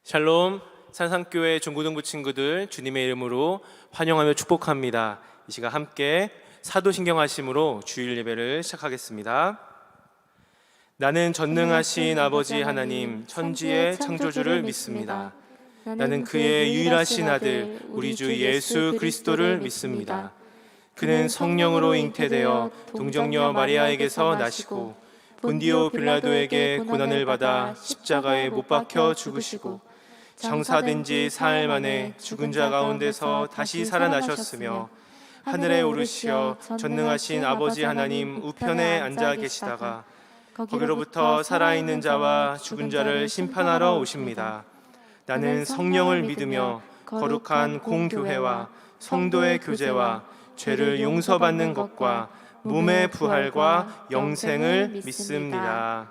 샬롬, 산상교회 중고등부 친구들 주님의 이름으로 환영하며 축복합니다. 이 시간 함께 사도신경하심으로 주일 예배를 시작하겠습니다. 나는 전능하신 아버지 하나님 천지의 창조주를 믿습니다. 나는 그의 유일하신 아들 우리 주 예수 그리스도를 믿습니다. 그는 성령으로 잉태되어 동정녀 마리아에게서 나시고 본디오 빌라도에게 고난을 받아 십자가에 못 박혀 죽으시고 장사된 지 사흘 만에 죽은 자 가운데서 다시 살아나셨으며 하늘에 오르시어 전능하신 아버지 하나님 우편에 앉아 계시다가 거기로부터 살아있는 자와 죽은 자를 심판하러 오십니다. 나는 성령을 믿으며 거룩한 공교회와 성도의 교제와 죄를 용서받는 것과 몸의 부활과 영생을 믿습니다.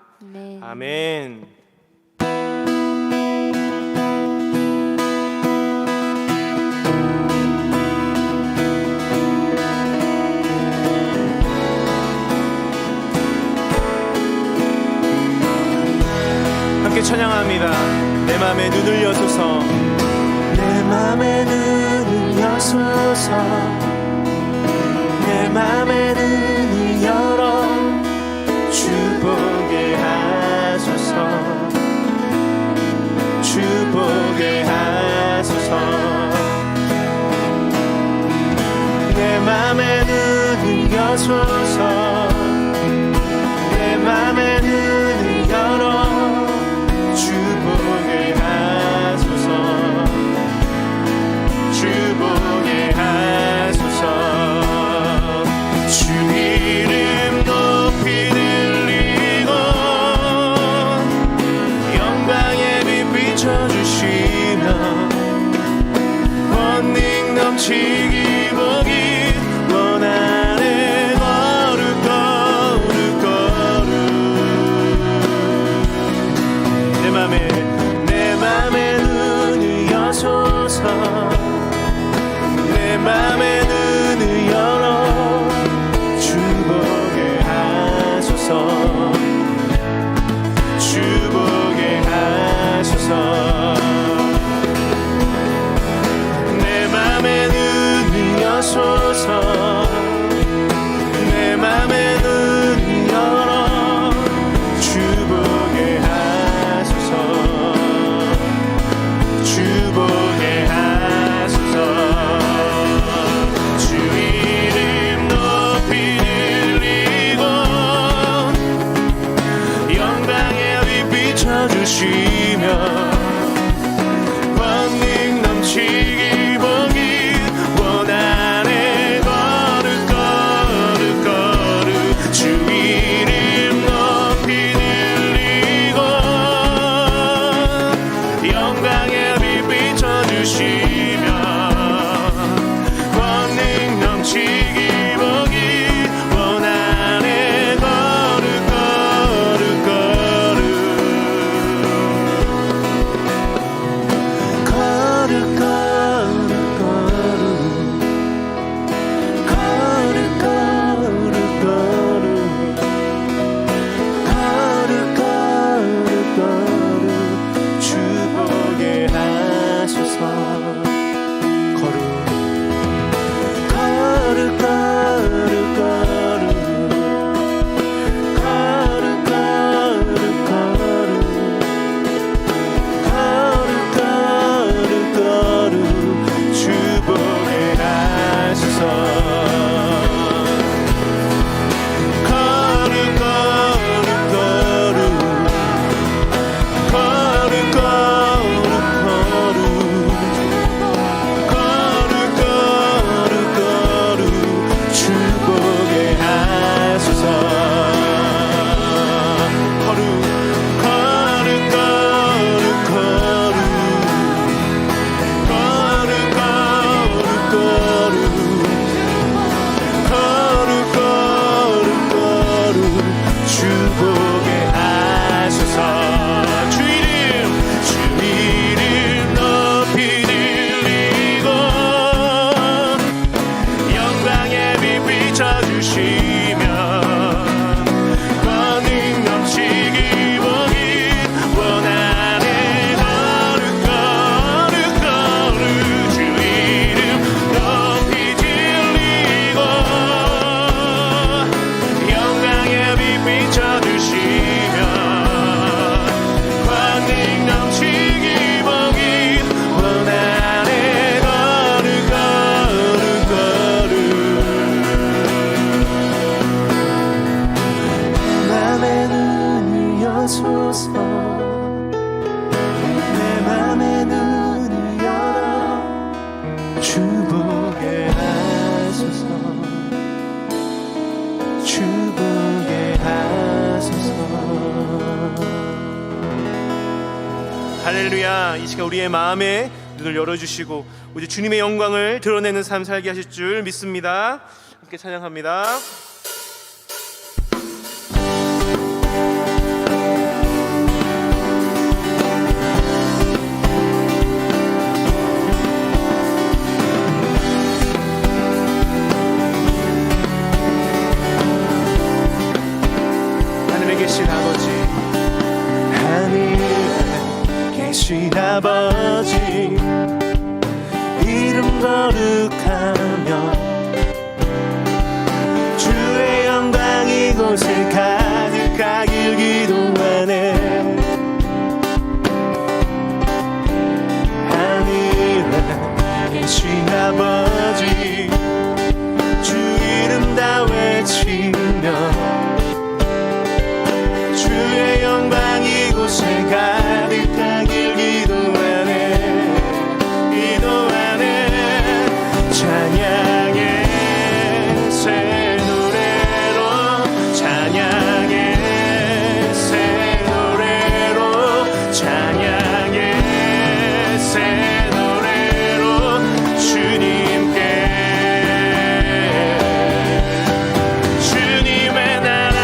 아멘. 함께 찬양합니다. 내 맘에 눈을 여소서, 내 맘에 눈을 여소서, 내 맘에 눈을 열어 주 보게 하소서, 주 보게 하소서. 내 맘에 눈을 여소서, 내 맘에 눈을 열어 주 보게 하소서, 주 보게 하소서. 주 이름 높이 들리고 영광의 빛 비춰주시며 권능 넘치기 보기 원하는 거룩한 할렐루야. 이 시간 우리의 마음에 눈을 열어주시고 오직 주님의 영광을 드러내는 삶 살게 하실 줄 믿습니다. 함께 찬양합니다. 하늘에 계신 아버지, 하늘에 계신 아버지, 이름 거룩하며 주의 영광 이곳에 가득하길 기도하네. 하늘에 계신 아버지, 주 이름 다 외치며 주의 영광 이곳에 가득하길 기도하네. 찬양의 새 노래로, 찬양의 새 노래로, 찬양의 새 노래로 주님께, 주님의 나라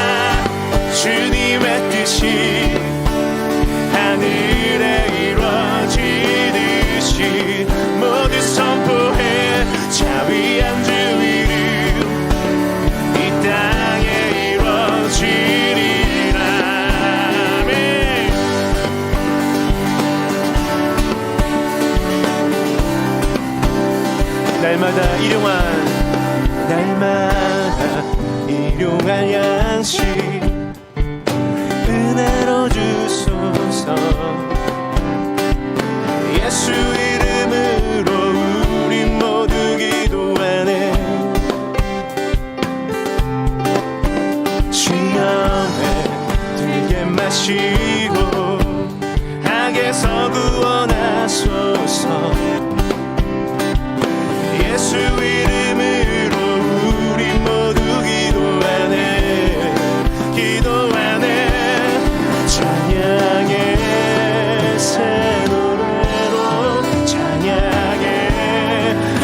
주님의 뜻이 하늘에 이루어지듯이 모두 선포해. 자비한 주 이름 이 땅에 이루어지리라. 아멘. 날마다 일용할 양식 은혜로 주소서. 예수 이름으로 우리 모두 기도하네. 시험에 들게 마시고 악에서 구원하소서. 예수 이름으로 우리 모두 기도하네. 기도하네. 찬양의 새 노래로, 찬양의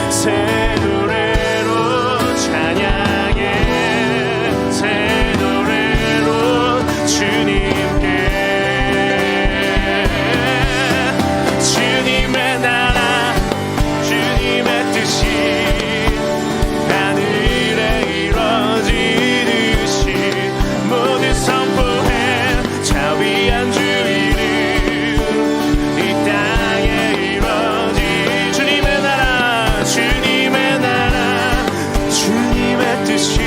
새 노래로, 찬양의 새 노래로 주님께, 주님의 나라 주님의 뜻이 하늘에 이루어지듯이 모두 선포해. 자비한 주 이름 이 땅에 이루어지. 주님의 나라 주님의 나라 주님의 뜻이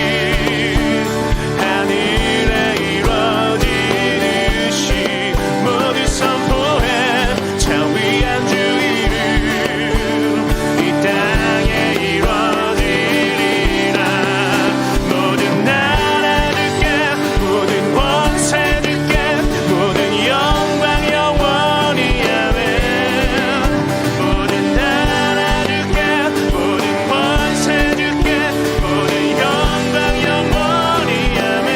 하늘에 이루어지듯이 모두 선포해. 자비한 주 이름 이 땅에 이루어지리라. 모든 나라들께 모든 권세들께 모든 영광 영원히 아멘. 모든 나라들께 모든 권세들께 모든 영광 영원히 아멘.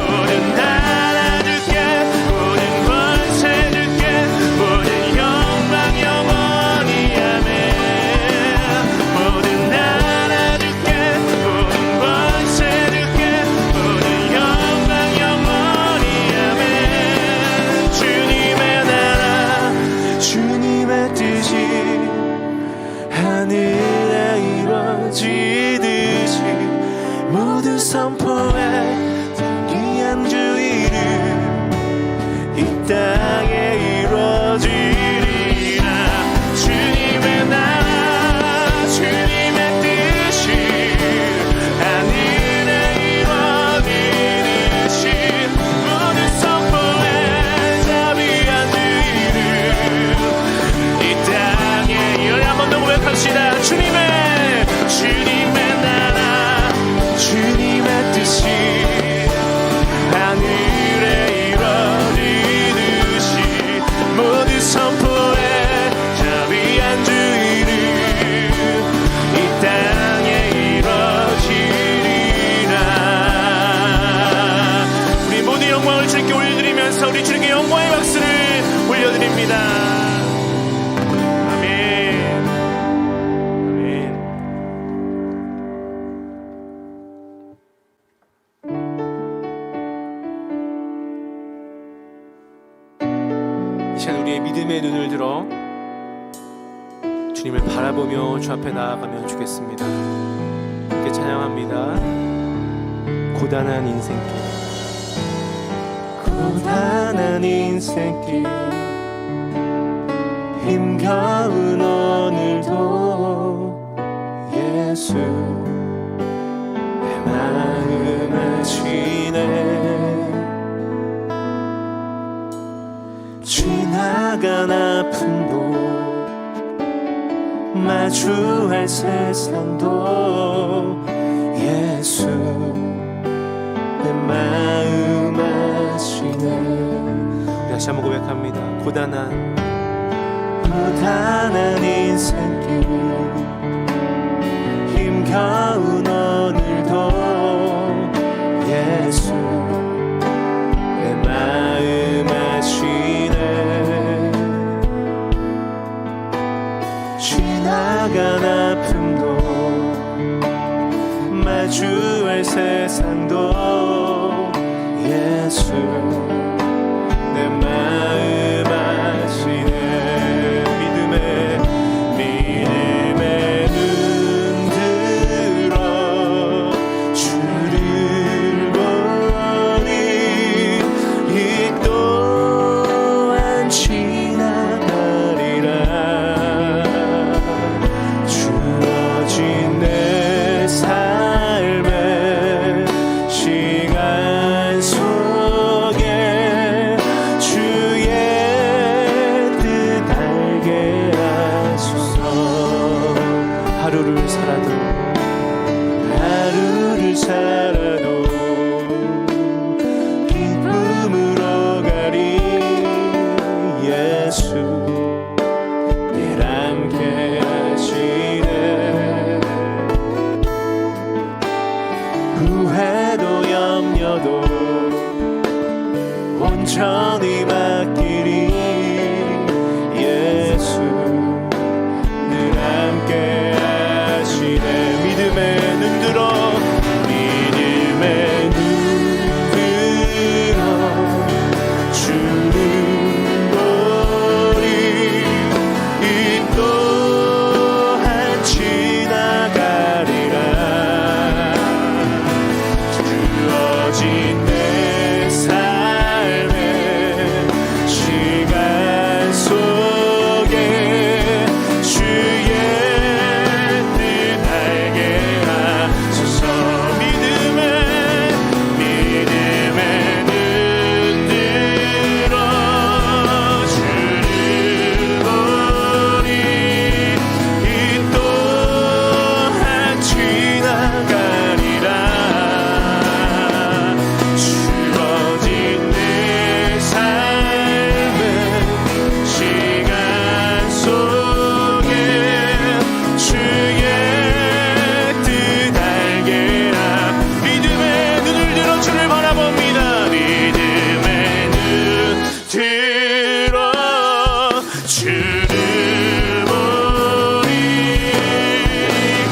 모든 나라들께 모든 권세들께 모든 영광 영원히 아멘. 모든 나라들께 모든 권세들께 모든 영광 영원히 아멘. 주님의 나라 주님의 뜻이 하늘에 이루어지듯이 모두 선포해. 귀한 주 이름 이 땅에 이루어지리라. 주님의 나라 주님의 뜻이 하늘에 이루어지듯이 모두 선포해. 자비한 주 이름 이 땅에 한 번 더 고백합시다. 주님의 나라 주님의 뜻이 하늘에 이루어지듯이 모두 선포해. 자비한 주 이름 이 땅에 이루어지리라. 우리 모두 영광을 주님께 올려드리면서 우리 주님께 영광의 박수를 올려드립니다. 감사합니다. 아멘. 아멘. 이 시간 우리의 믿음의 눈을 들어 주님을 바라보며 주 앞에 나아가면 좋겠습니다. 함께 찬양합니다. 고단한 인생길, 고단한 인생길, 힘겨운 오늘도 예수 내 마음 아시네. 지나간 아픔도 마주할 세상도 예수 내 마음 아시네. 우리 다시 한번 고백합니다. 고단한 인생길, 힘겨운 오늘도 예수 내 마음 아시네. 지나간 아픔도 마주할 세상도 예수 내 마음 아시네. 믿음의 눈 들어 주를 보니 이 또한 지나가리라. 주어진 내 삶의 시간 속에 주의 뜻 알게 하소서. 하루를 살아도 기쁨으로 가리. 예수 늘 함께 하시네. 후회도 염려도 온전히 맡기리. 예수 늘 함께 하시네. 믿음의 눈 들어 주를 보니 이 또한 지나가리라. 주어진 내 삶의 시간 속에 주의 뜻 알게 하소서. 믿음의 눈 들어 주를 보니 이 또한 지나가리라. 주어진 내 삶의 시간 속에 주의 뜻 알게 하. 믿음의 눈을 들어 주를 바라봅니다. 믿음의 눈 들어 주를 보니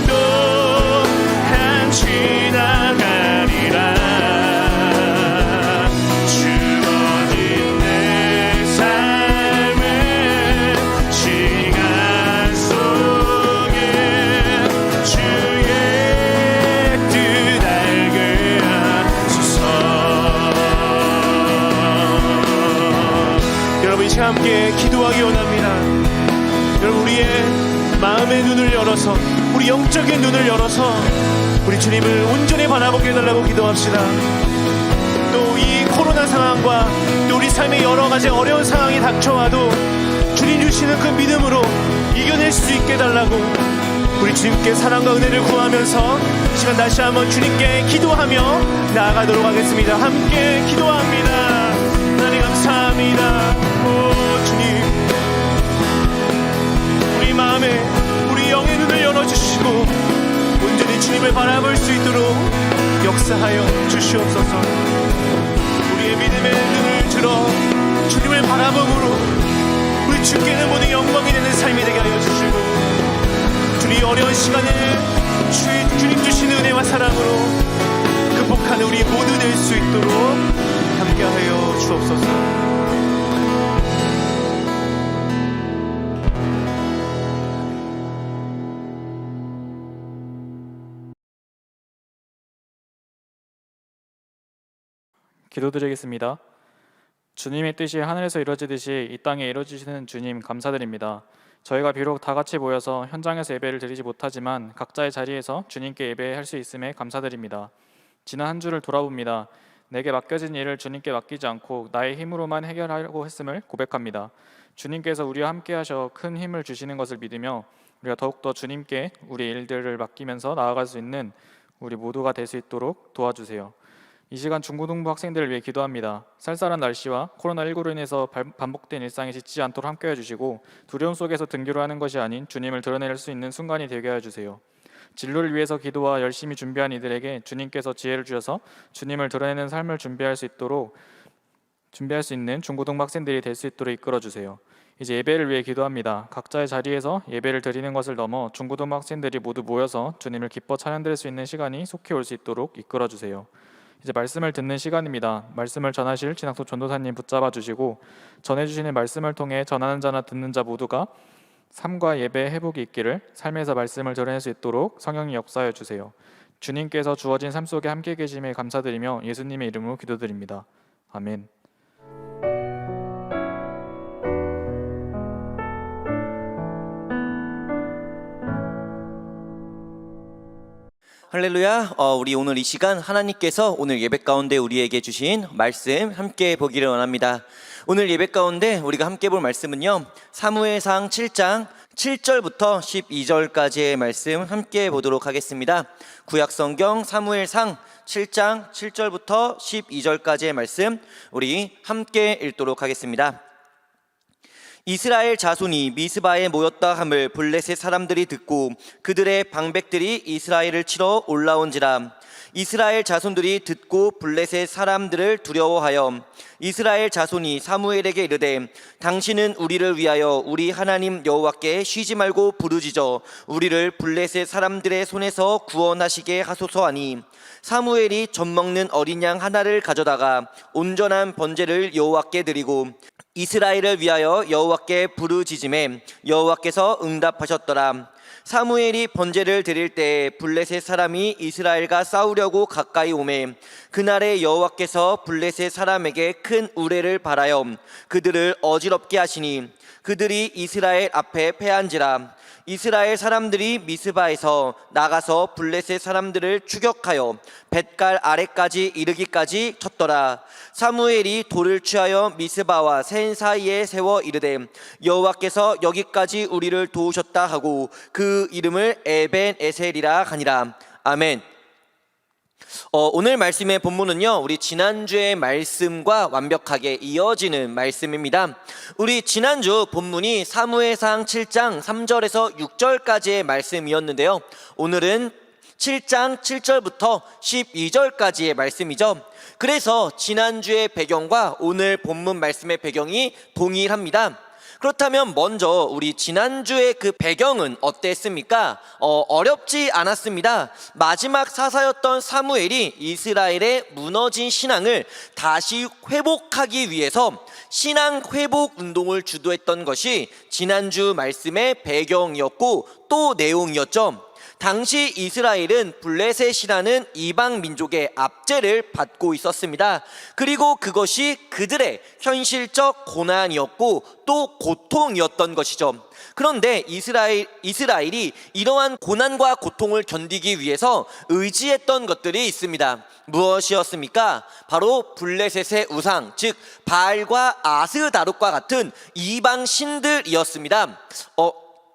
또한 지나가리라. 주어진 내 삶의 시간 속에 주의 뜻 알게 하소서. 여러분 이 시간 함께 기도하기 원합니다. 여러분 우리의 마음의 눈을 열어서, 우리 영적인 눈을 열어서 우리 주님을 온전히 바라보게 해달라고 기도합시다. 또 이 코로나 상황과 또 우리 삶의 여러 가지 어려운 상황이 닥쳐와도 주님 주시는 그 믿음으로 이겨낼 수 있게 해달라고 우리 주님께 사랑과 은혜를 구하면서 이 시간 다시 한번 주님께 기도하며 나아가도록 하겠습니다. 함께 기도합니다. 하나님 감사합니다. 오 주님, 우리 마음에 우리 영의 눈을 열어주시고 온전히 주님을 바라볼 수 있도록 역사하여 주시옵소서. 우리의 믿음의 눈을 들어 주님을 바라봄으로 우리 주께는 모든 영광이 되는 삶이 되게 하여 주시고, 주님 어려운 시간을 주님 주시는 은혜와 사랑으로 극복하는 우리 모두 될 수 있도록 함께하여 주옵소서. 기도드리겠습니다. 주님의 뜻이 하늘에서 이루어지듯이 이 땅에 이루어지시는 주님 감사드립니다. 저희가 비록 다 같이 모여서 현장에서 예배를 드리지 못하지만 각자의 자리에서 주님께 예배할 수 있음에 감사드립니다. 지난 한 주를 돌아봅니다. 내게 맡겨진 일을 주님께 맡기지 않고 나의 힘으로만 해결하려고 했음을 고백합니다. 주님께서 우리와 함께 하셔 큰 힘을 주시는 것을 믿으며 우리가 더욱더 주님께 우리 일들을 맡기면서 나아갈 수 있는 우리 모두가 될 수 있도록 도와주세요. 이 시간 중고등부 학생들을 위해 기도합니다. 쌀쌀한 날씨와 코로나19로 인해서 반복된 일상에 지치지 않도록 함께해 주시고 두려움 속에서 등교를 하는 것이 아닌 주님을 드러낼 수 있는 순간이 되게 해주세요. 진로를 위해서 기도와 열심히 준비한 이들에게 주님께서 지혜를 주셔서 주님을 드러내는 삶을 준비할 수 있는 중고등부 학생들이 될 수 있도록 이끌어 주세요. 이제 예배를 위해 기도합니다. 각자의 자리에서 예배를 드리는 것을 넘어 중고등부 학생들이 모두 모여서 주님을 기뻐 찬양드릴 수 있는 시간이 속히 올 수 있도록 이끌어 주세요. 이제 말씀을 듣는 시간입니다. 말씀을 전하실 진학소 전도사님 붙잡아 주시고 전해주시는 말씀을 통해 전하는 자나 듣는 자 모두가 삶과 예배의 회복이 있기를, 삶에서 말씀을 드러낼 수 있도록 성령이 역사하여 주세요. 주님께서 주어진 삶 속에 함께 계심에 감사드리며 예수님의 이름으로 기도드립니다. 아멘. 할렐루야. 우리 오늘 이 시간 하나님께서 오늘 예배 가운데 우리에게 주신 말씀 함께 보기를 원합니다. 오늘 예배 가운데 우리가 함께 볼 말씀은요, 사무엘상 7장 7절부터 12절까지의 말씀 함께 보도록 하겠습니다. 구약성경 사무엘상 7장 7절부터 12절까지의 말씀 우리 함께 읽도록 하겠습니다. 이스라엘 자손이 미스바에 모였다 함을 블레셋 사람들이 듣고 그들의 방백들이 이스라엘을 치러 올라온지라. 이스라엘 자손들이 듣고 블레셋 사람들을 두려워하여 이스라엘 자손이 사무엘에게 이르되 당신은 우리를 위하여 우리 하나님 여호와께 쉬지 말고 부르짖어 우리를 블레셋 사람들의 손에서 구원하시게 하소서 하니, 사무엘이 젖먹는 어린 양 하나를 가져다가 온전한 번제를 여호와께 드리고 이스라엘을 위하여 여호와께 부르짖음에 여호와께서 응답하셨더라. 사무엘이 번제를 드릴 때 블레셋 사람이 이스라엘과 싸우려고 가까이 오매 그날에 여호와께서 블레셋 사람에게 큰 우레를 발하여 그들을 어지럽게 하시니 그들이 이스라엘 앞에 패한지라. 이스라엘 사람들이 미스바에서 나가서 블레셋 사람들을 추격하여 뱃갈 아래까지 이르기까지 쳤더라. 사무엘이 돌을 취하여 미스바와 센 사이에 세워 이르되 여호와께서 여기까지 우리를 도우셨다 하고 그 이름을 에벤 에셀이라 하니라. 아멘. 오늘 말씀의 본문은요, 우리 지난주의 말씀과 완벽하게 이어지는 말씀입니다. 우리 지난주 본문이 사무엘상 7장 3절에서 6절까지의 말씀이었는데요, 오늘은 7장 7절부터 12절까지의 말씀이죠. 그래서 지난주의 배경과 오늘 본문 말씀의 배경이 동일합니다. 그렇다면 먼저 우리 지난주의 그 배경은 어땠습니까? 어렵지 않았습니다. 마지막 사사였던 사무엘이 이스라엘의 무너진 신앙을 다시 회복하기 위해서 신앙 회복 운동을 주도했던 것이 지난주 말씀의 배경이었고 또 내용이었죠. 당시 이스라엘은 블레셋이라는 이방 민족의 압제를 받고 있었습니다. 그리고 그것이 그들의 현실적 고난이었고 또 고통이었던 것이죠. 그런데 이스라엘이 이러한 고난과 고통을 견디기 위해서 의지했던 것들이 있습니다. 무엇이었습니까? 바로 블레셋의 우상, 즉 바알과 아스다롯과 같은 이방 신들이었습니다.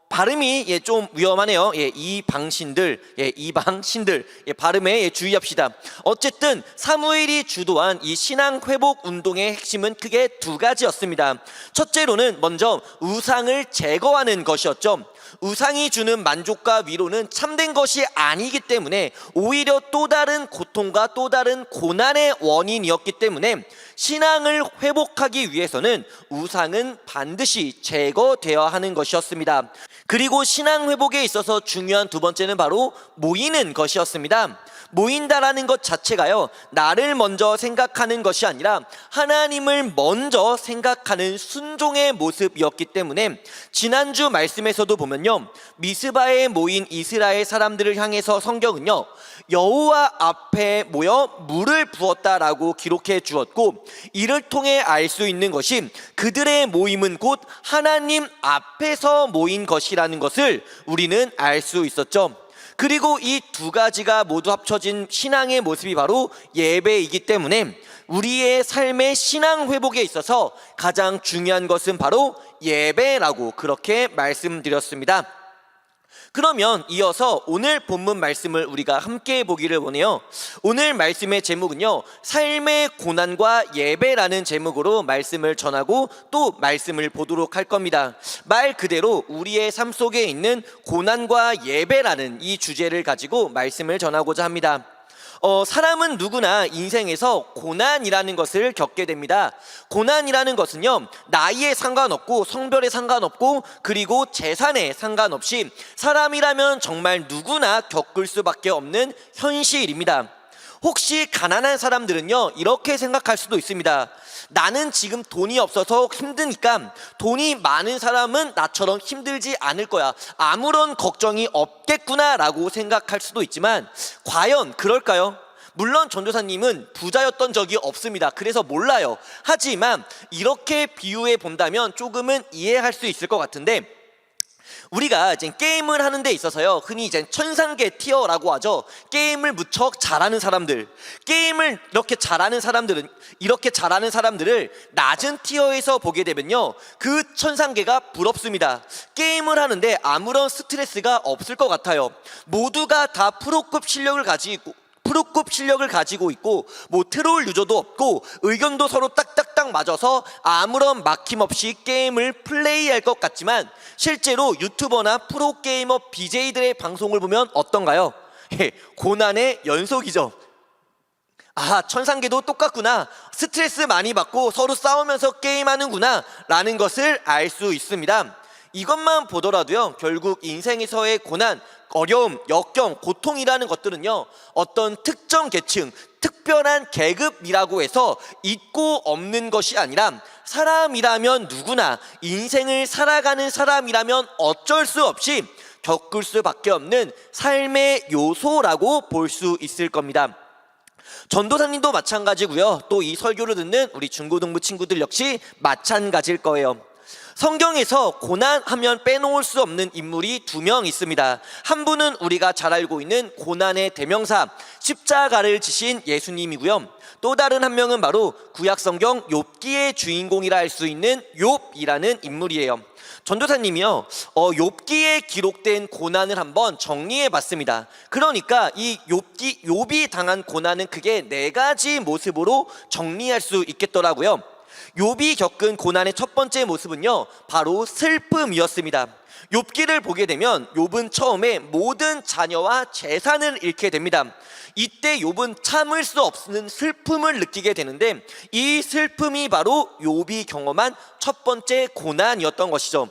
발음이 좀 위험하네요. 이방신들, 이방신들, 발음에 주의합시다. 어쨌든 사무엘이 주도한 이 신앙 회복 운동의 핵심은 크게 두 가지였습니다. 첫째로는 먼저 우상을 제거하는 것이었죠. 우상이 주는 만족과 위로는 참된 것이 아니기 때문에 오히려 또 다른 고통과 또 다른 고난의 원인이었기 때문에 신앙을 회복하기 위해서는 우상은 반드시 제거되어야 하는 것이었습니다. 그리고 신앙 회복에 있어서 중요한 두 번째는 바로 모이는 것이었습니다. 모인다라는 것 자체가요, 나를 먼저 생각하는 것이 아니라 하나님을 먼저 생각하는 순종의 모습이었기 때문에 지난주 말씀에서도 보면요, 미스바에 모인 이스라엘 사람들을 향해서 성경은요, 여호와 앞에 모여 물을 부었다라고 기록해 주었고, 이를 통해 알 수 있는 것이 그들의 모임은 곧 하나님 앞에서 모인 것이라는 것을 우리는 알 수 있었죠. 그리고 이 두 가지가 모두 합쳐진 신앙의 모습이 바로 예배이기 때문에 우리의 삶의 신앙 회복에 있어서 가장 중요한 것은 바로 예배라고 그렇게 말씀드렸습니다. 그러면 이어서 오늘 본문 말씀을 우리가 함께 보기를 원해요. 오늘 말씀의 제목은요, 삶의 고난과 예배라는 제목으로 말씀을 전하고 또 말씀을 보도록 할 겁니다. 말 그대로 우리의 삶 속에 있는 고난과 예배라는 이 주제를 가지고 말씀을 전하고자 합니다. 사람은 누구나 인생에서 고난이라는 것을 겪게 됩니다. 고난이라는 것은요, 나이에 상관없고 성별에 상관없고 그리고 재산에 상관없이 사람이라면 정말 누구나 겪을 수밖에 없는 현실입니다. 혹시 가난한 사람들은요, 이렇게 생각할 수도 있습니다. 나는 지금 돈이 없어서 힘드니까 돈이 많은 사람은 나처럼 힘들지 않을 거야, 아무런 걱정이 없겠구나 라고 생각할 수도 있지만 과연 그럴까요? 물론 전도사님은 부자였던 적이 없습니다. 그래서 몰라요. 하지만 이렇게 비유해 본다면 조금은 이해할 수 있을 것 같은데, 우리가 이제 게임을 하는 데 있어서요, 흔히 이제 천상계 티어라고 하죠. 게임을 무척 잘하는 사람들, 게임을 이렇게 잘하는 사람들을 낮은 티어에서 보게 되면요, 그 천상계가 부럽습니다. 게임을 하는데 아무런 스트레스가 없을 것 같아요. 모두가 다 프로급 실력을 가지고 있고 뭐 트롤 유저도 없고 의견도 서로 딱딱딱 맞아서 아무런 막힘없이 게임을 플레이할 것 같지만 실제로 유튜버나 프로게이머 BJ들의 방송을 보면 어떤가요? 고난의 연속이죠. 아, 천상계도 똑같구나, 스트레스 많이 받고 서로 싸우면서 게임하는구나 라는 것을 알 수 있습니다. 이것만 보더라도요, 결국 인생에서의 고난, 어려움, 역경, 고통이라는 것들은요, 어떤 특정 계층, 특별한 계급이라고 해서 있고 없는 것이 아니라 사람이라면 누구나, 인생을 살아가는 사람이라면 어쩔 수 없이 겪을 수밖에 없는 삶의 요소라고 볼 수 있을 겁니다. 전도사님도 마찬가지고요, 또 이 설교를 듣는 우리 중고등부 친구들 역시 마찬가지일 거예요. 성경에서 고난하면 빼놓을 수 없는 인물이 두 명 있습니다. 한 분은 우리가 잘 알고 있는 고난의 대명사 십자가를 지신 예수님이고요, 또 다른 한 명은 바로 구약성경 욥기의 주인공이라 할 수 있는 욥이라는 인물이에요. 전도사님이요, 욥기에 기록된 고난을 한번 정리해 봤습니다. 그러니까 이 욥이 당한 고난은 크게 네 가지 모습으로 정리할 수 있겠더라고요. 욥이 겪은 고난의 첫 번째 모습은요, 바로 슬픔이었습니다. 욥기를 보게 되면 욥은 처음에 모든 자녀와 재산을 잃게 됩니다. 이때 욥은 참을 수 없는 슬픔을 느끼게 되는데, 이 슬픔이 바로 욥이 경험한 첫 번째 고난이었던 것이죠.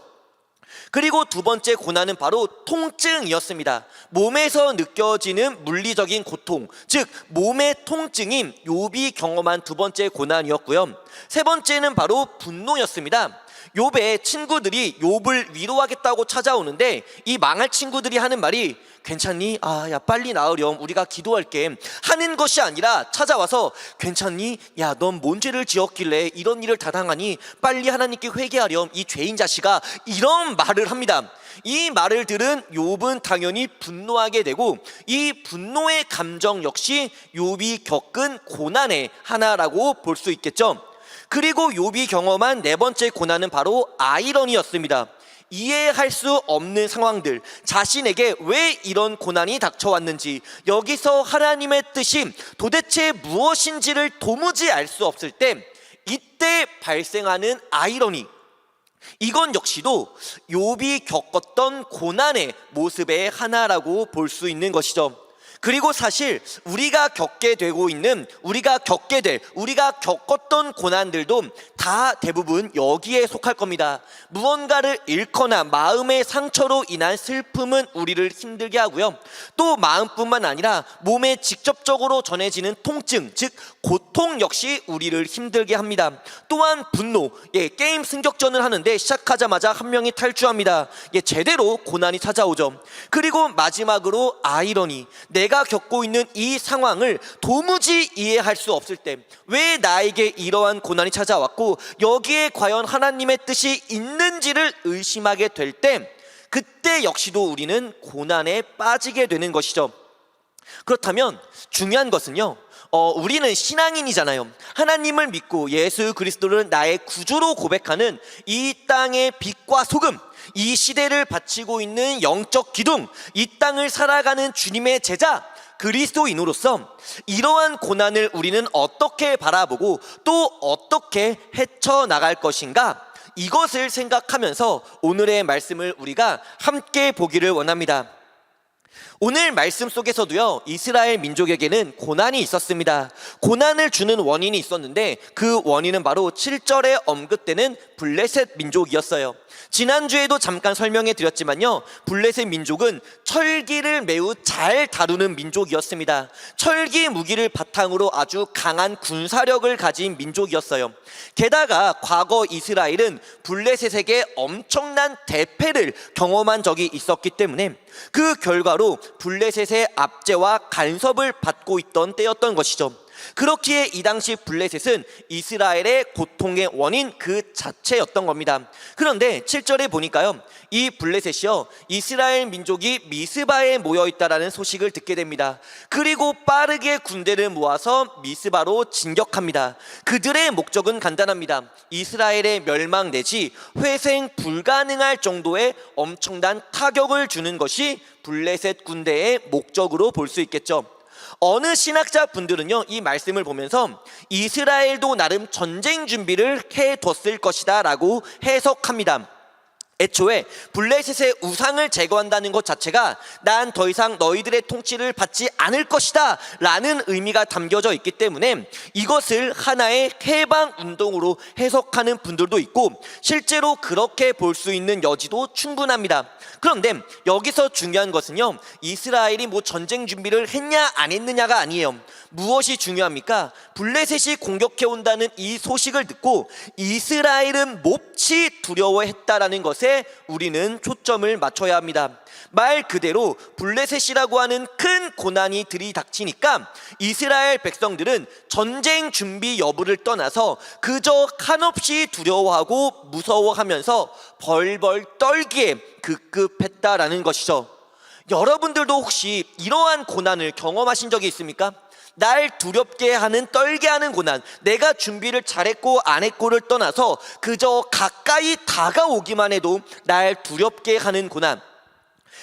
그리고 두 번째 고난은 바로 통증이었습니다. 몸에서 느껴지는 물리적인 고통, 즉 몸의 통증이 욥이 경험한 두 번째 고난이었고요. 세 번째는 바로 분노였습니다. 욥의 친구들이 욥을 위로하겠다고 찾아오는데 이 망할 친구들이 하는 말이 괜찮니? 야 빨리 나으렴, 우리가 기도할게 하는 것이 아니라 찾아와서 괜찮니? 야 넌 뭔 죄를 지었길래 이런 일을 다 당하니? 빨리 하나님께 회개하렴, 이 죄인 자식아, 이런 말을 합니다. 이 말을 들은 욥은 당연히 분노하게 되고, 이 분노의 감정 역시 욥이 겪은 고난의 하나라고 볼 수 있겠죠. 그리고 욥이 경험한 네 번째 고난은 바로 아이러니였습니다. 이해할 수 없는 상황들, 자신에게 왜 이런 고난이 닥쳐왔는지, 여기서 하나님의 뜻이 도대체 무엇인지를 도무지 알 수 없을 때, 이때 발생하는 아이러니, 이건 역시도 욥이 겪었던 고난의 모습의 하나라고 볼 수 있는 것이죠. 그리고 사실 우리가 겪게 되고 있는, 우리가 겪었던 고난들도 다 대부분 여기에 속할 겁니다. 무언가를 잃거나 마음의 상처로 인한 슬픔은 우리를 힘들게 하고요, 또 마음뿐만 아니라 몸에 직접적으로 전해지는 통증, 즉 고통 역시 우리를 힘들게 합니다. 또한 분노, 게임 승격전을 하는데 시작하자마자 한 명이 탈주합니다. 제대로 고난이 찾아오죠. 그리고 마지막으로 아이러니, 내가 겪고 있는 이 상황을 도무지 이해할 수 없을 때, 왜 나에게 이러한 고난이 찾아왔고 여기에 과연 하나님의 뜻이 있는지를 의심하게 될 때, 그때 역시도 우리는 고난에 빠지게 되는 것이죠. 그렇다면 중요한 것은요, 우리는 신앙인이잖아요. 하나님을 믿고 예수 그리스도를 나의 구주로 고백하는 이 땅의 빛과 소금, 이 시대를 바치고 있는 영적 기둥, 이 땅을 살아가는 주님의 제자 그리스도인으로서 이러한 고난을 우리는 어떻게 바라보고 또 어떻게 헤쳐나갈 것인가, 이것을 생각하면서 오늘의 말씀을 우리가 함께 보기를 원합니다. 오늘 말씀 속에서도요, 이스라엘 민족에게는 고난이 있었습니다. 고난을 주는 원인이 있었는데 그 원인은 바로 7절에 언급되는 블레셋 민족이었어요. 지난주에도 잠깐 설명해 드렸지만요, 블레셋 민족은 철기를 매우 잘 다루는 민족이었습니다. 철기 무기를 바탕으로 아주 강한 군사력을 가진 민족이었어요. 게다가 과거 이스라엘은 블레셋에게 엄청난 대패를 경험한 적이 있었기 때문에 그 결과로 블레셋의 압제와 간섭을 받고 있던 때였던 것이죠. 그렇기에 이 당시 블레셋은 이스라엘의 고통의 원인 그 자체였던 겁니다. 그런데 7절에 보니까요, 이 블레셋이요, 이스라엘 민족이 미스바에 모여있다라는 소식을 듣게 됩니다. 그리고 빠르게 군대를 모아서 미스바로 진격합니다. 그들의 목적은 간단합니다. 이스라엘의 멸망 내지 회생 불가능할 정도의 엄청난 타격을 주는 것이 블레셋 군대의 목적으로 볼 수 있겠죠. 어느 신학자 분들은요, 이 말씀을 보면서 이스라엘도 나름 전쟁 준비를 해뒀을 것이다 라고 해석합니다. 애초에 블레셋의 우상을 제거한다는 것 자체가 난 더 이상 너희들의 통치를 받지 않을 것이다 라는 의미가 담겨져 있기 때문에 이것을 하나의 해방 운동으로 해석하는 분들도 있고, 실제로 그렇게 볼 수 있는 여지도 충분합니다. 그런데 여기서 중요한 것은요, 이스라엘이 전쟁 준비를 했냐 안 했느냐가 아니에요. 무엇이 중요합니까? 블레셋이 공격해 온다는 이 소식을 듣고 이스라엘은 몹시 두려워했다라는 것에 우리는 초점을 맞춰야 합니다. 말 그대로 블레셋이라고 하는 큰 고난이 들이닥치니까 이스라엘 백성들은 전쟁 준비 여부를 떠나서 그저 한없이 두려워하고 무서워하면서 벌벌 떨기에 급급했다라는 것이죠. 여러분들도 혹시 이러한 고난을 경험하신 적이 있습니까? 날 두렵게 하는, 떨게 하는 고난, 내가 준비를 잘했고 안 했고를 떠나서 그저 가까이 다가오기만 해도 날 두렵게 하는 고난,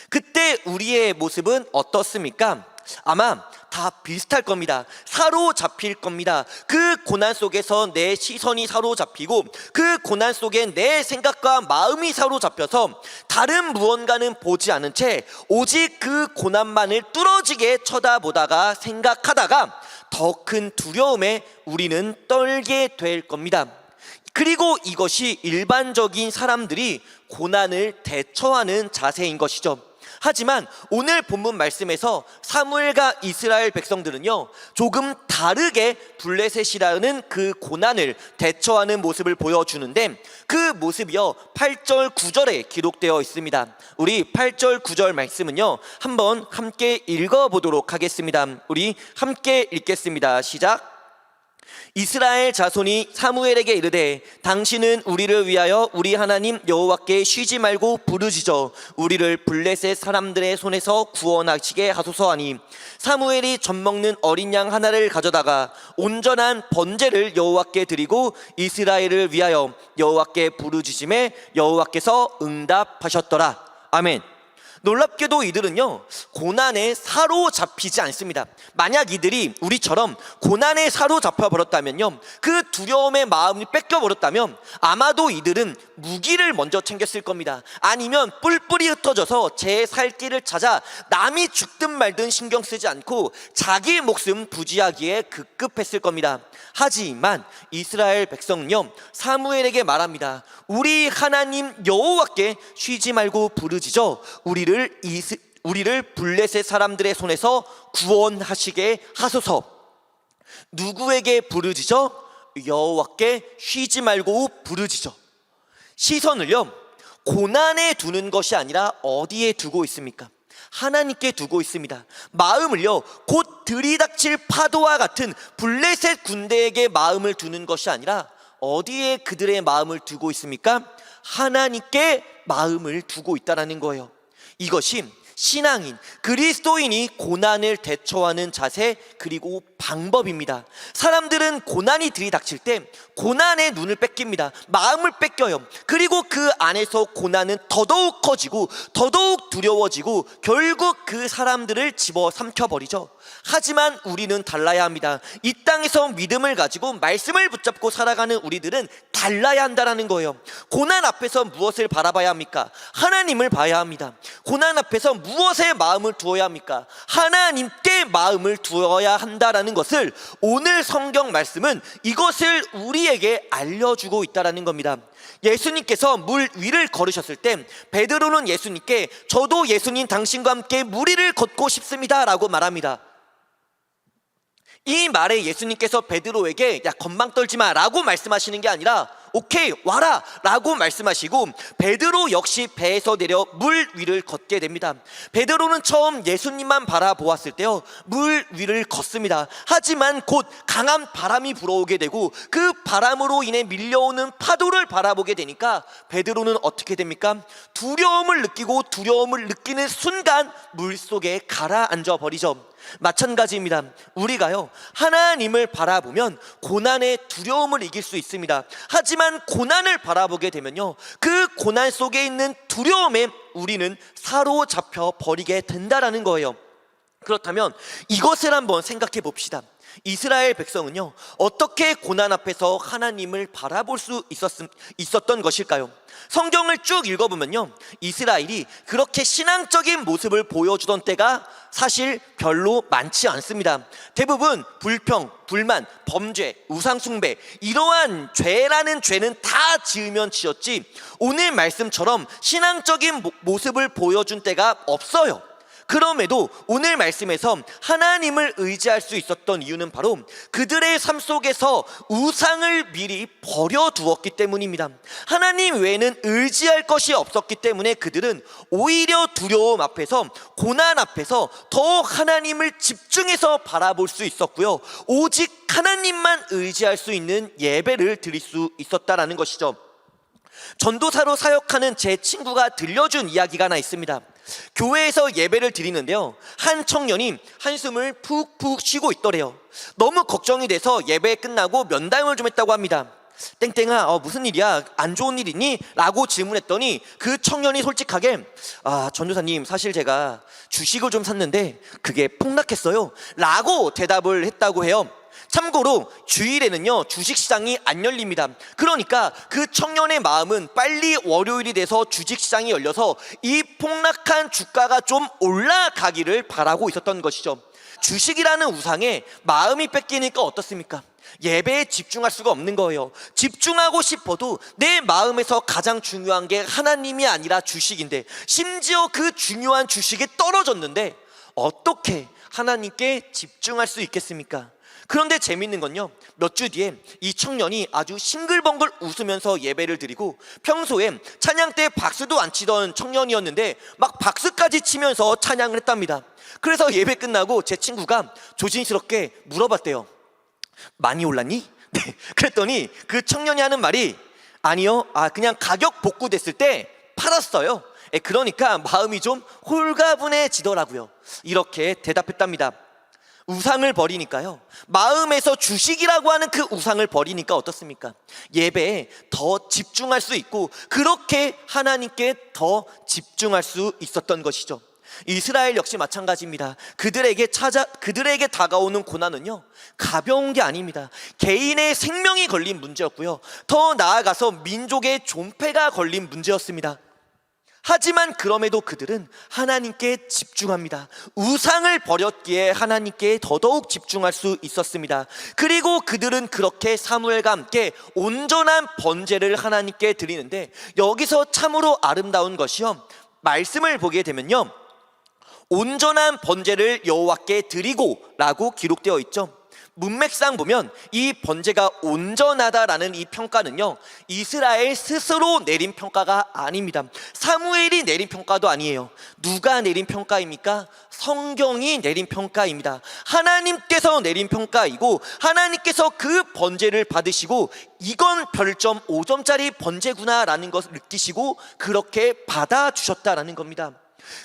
그때 우리의 모습은 어떻습니까? 아마 다 비슷할 겁니다. 사로잡힐 겁니다. 그 고난 속에서 내 시선이 사로잡히고 그 고난 속에 내 생각과 마음이 사로잡혀서 다른 무언가는 보지 않은 채 오직 그 고난만을 뚫어지게 쳐다보다가 생각하다가 더 큰 두려움에 우리는 떨게 될 겁니다. 그리고 이것이 일반적인 사람들이 고난을 대처하는 자세인 것이죠. 하지만 오늘 본문 말씀에서 사무엘과 이스라엘 백성들은요, 조금 다르게 블레셋이라는 그 고난을 대처하는 모습을 보여주는데 그 모습이요 8절 9절에 기록되어 있습니다. 우리 8절 9절 말씀은요 한번 함께 읽어보도록 하겠습니다. 우리 함께 읽겠습니다. 시작. 이스라엘 자손이 사무엘에게 이르되 당신은 우리를 위하여 우리 하나님 여호와께 쉬지 말고 부르짖어 우리를 블레셋 사람들의 손에서 구원하시게 하소서 하니, 사무엘이 젖먹는 어린 양 하나를 가져다가 온전한 번제를 여호와께 드리고 이스라엘을 위하여 여호와께 부르짖음에 여호와께서 응답하셨더라. 아멘. 놀랍게도 이들은요, 고난에 사로잡히지 않습니다. 만약 이들이 우리처럼 고난에 사로잡혀 버렸다면요, 그 두려움의 마음이 뺏겨 버렸다면 아마도 이들은 무기를 먼저 챙겼을 겁니다. 아니면 뿔뿔이 흩어져서 제 살 길을 찾아 남이 죽든 말든 신경 쓰지 않고 자기 목숨 부지하기에 급급했을 겁니다. 하지만 이스라엘 백성은요, 사무엘에게 말합니다. 우리 하나님 여호와께 쉬지 말고 부르짖어 우리를 블레셋 사람들의 손에서 구원하시게 하소서. 누구에게 부르짖어? 여호와께 쉬지 말고 부르짖어. 시선을요, 고난에 두는 것이 아니라 어디에 두고 있습니까? 하나님께 두고 있습니다. 마음을요, 곧 들이닥칠 파도와 같은 블레셋 군대에게 마음을 두는 것이 아니라 어디에 그들의 마음을 두고 있습니까? 하나님께 마음을 두고 있다는 거예요. 이것이 신앙인, 그리스도인이 고난을 대처하는 자세, 그리고 방법입니다. 사람들은 고난이 들이닥칠 때 고난의 눈을 뺏깁니다. 마음을 뺏겨요. 그리고 그 안에서 고난은 더더욱 커지고 더더욱 두려워지고 결국 그 사람들을 집어삼켜버리죠. 하지만 우리는 달라야 합니다. 이 땅에서 믿음을 가지고 말씀을 붙잡고 살아가는 우리들은 달라야 한다는 거예요. 고난 앞에서 무엇을 바라봐야 합니까? 하나님을 봐야 합니다. 고난 앞에서 무엇에 마음을 두어야 합니까? 하나님께 마음을 두어야 한다는 것을 오늘 성경 말씀은 이것을 우리에게 알려주고 있다는 겁니다. 예수님께서 물 위를 걸으셨을 때 베드로는 예수님께 저도 예수님 당신과 함께 물 위를 걷고 싶습니다 라고 말합니다. 이 말에 예수님께서 베드로에게 야 건방 떨지 마 라고 말씀하시는 게 아니라 오케이 와라 라고 말씀하시고 베드로 역시 배에서 내려 물 위를 걷게 됩니다. 베드로는 처음 예수님만 바라보았을 때요, 물 위를 걷습니다. 하지만 곧 강한 바람이 불어오게 되고 그 바람으로 인해 밀려오는 파도를 바라보게 되니까 베드로는 어떻게 됩니까? 두려움을 느끼고 두려움을 느끼는 순간 물속에 가라앉아 버리죠. 마찬가지입니다. 우리가요, 하나님을 바라보면 고난의 두려움을 이길 수 있습니다. 하지만 고난을 바라보게 되면요, 그 고난 속에 있는 두려움에 우리는 사로잡혀 버리게 된다라는 거예요. 그렇다면 이것을 한번 생각해 봅시다. 이스라엘 백성은요, 어떻게 고난 앞에서 하나님을 바라볼 수 있었던 것일까요? 성경을 쭉 읽어보면요, 이스라엘이 그렇게 신앙적인 모습을 보여주던 때가 사실 별로 많지 않습니다. 대부분 불평, 불만, 범죄, 우상숭배, 이러한 죄라는 죄는 다 지으면 지었지 오늘 말씀처럼 신앙적인 모습을 보여준 때가 없어요. 그럼에도 오늘 말씀에서 하나님을 의지할 수 있었던 이유는 바로 그들의 삶 속에서 우상을 미리 버려두었기 때문입니다. 하나님 외에는 의지할 것이 없었기 때문에 그들은 오히려 두려움 앞에서, 고난 앞에서 더 하나님을 집중해서 바라볼 수 있었고요, 오직 하나님만 의지할 수 있는 예배를 드릴 수 있었다라는 것이죠. 전도사로 사역하는 제 친구가 들려준 이야기가 하나 있습니다. 교회에서 예배를 드리는데요, 한 청년이 한숨을 푹푹 쉬고 있더래요. 너무 걱정이 돼서 예배 끝나고 면담을 좀 했다고 합니다. 땡땡아, 무슨 일이야? 안 좋은 일 있니? 라고 질문했더니 그 청년이 솔직하게 전도사님, 사실 제가 주식을 좀 샀는데 그게 폭락했어요 라고 대답을 했다고 해요. 참고로 주일에는요, 주식시장이 안 열립니다. 그러니까 그 청년의 마음은 빨리 월요일이 돼서 주식시장이 열려서 이 폭락한 주가가 좀 올라가기를 바라고 있었던 것이죠. 주식이라는 우상에 마음이 뺏기니까 어떻습니까? 예배에 집중할 수가 없는 거예요. 집중하고 싶어도 내 마음에서 가장 중요한 게 하나님이 아니라 주식인데, 심지어 그 중요한 주식이 떨어졌는데 어떻게 하나님께 집중할 수 있겠습니까? 그런데 재밌는 건요, 몇 주 뒤에 이 청년이 아주 싱글벙글 웃으면서 예배를 드리고, 평소에 찬양 때 박수도 안 치던 청년이었는데 막 박수까지 치면서 찬양을 했답니다. 그래서 예배 끝나고 제 친구가 조심스럽게 물어봤대요. 많이 올랐니? 네. 그랬더니 그 청년이 하는 말이 아니요, 그냥 가격 복구됐을 때 팔았어요. 그러니까 마음이 좀 홀가분해지더라고요. 이렇게 대답했답니다. 우상을 버리니까요, 마음에서 주식이라고 하는 그 우상을 버리니까 어떻습니까? 예배에 더 집중할 수 있고 그렇게 하나님께 더 집중할 수 있었던 것이죠. 이스라엘 역시 마찬가지입니다. 그들에게 다가오는 고난은요, 가벼운 게 아닙니다. 개인의 생명이 걸린 문제였고요, 더 나아가서 민족의 존폐가 걸린 문제였습니다. 하지만 그럼에도 그들은 하나님께 집중합니다. 우상을 버렸기에 하나님께 더더욱 집중할 수 있었습니다. 그리고 그들은 그렇게 사무엘과 함께 온전한 번제를 하나님께 드리는데, 여기서 참으로 아름다운 것이요, 말씀을 보게 되면요, 온전한 번제를 여호와께 드리고 라고 기록되어 있죠. 문맥상 보면 이 번제가 온전하다라는 이 평가는요, 이스라엘 스스로 내린 평가가 아닙니다. 사무엘이 내린 평가도 아니에요. 누가 내린 평가입니까? 성경이 내린 평가입니다. 하나님께서 내린 평가이고, 하나님께서 그 번제를 받으시고 이건 별점 5점짜리 번제구나 라는 것을 느끼시고 그렇게 받아주셨다라는 겁니다.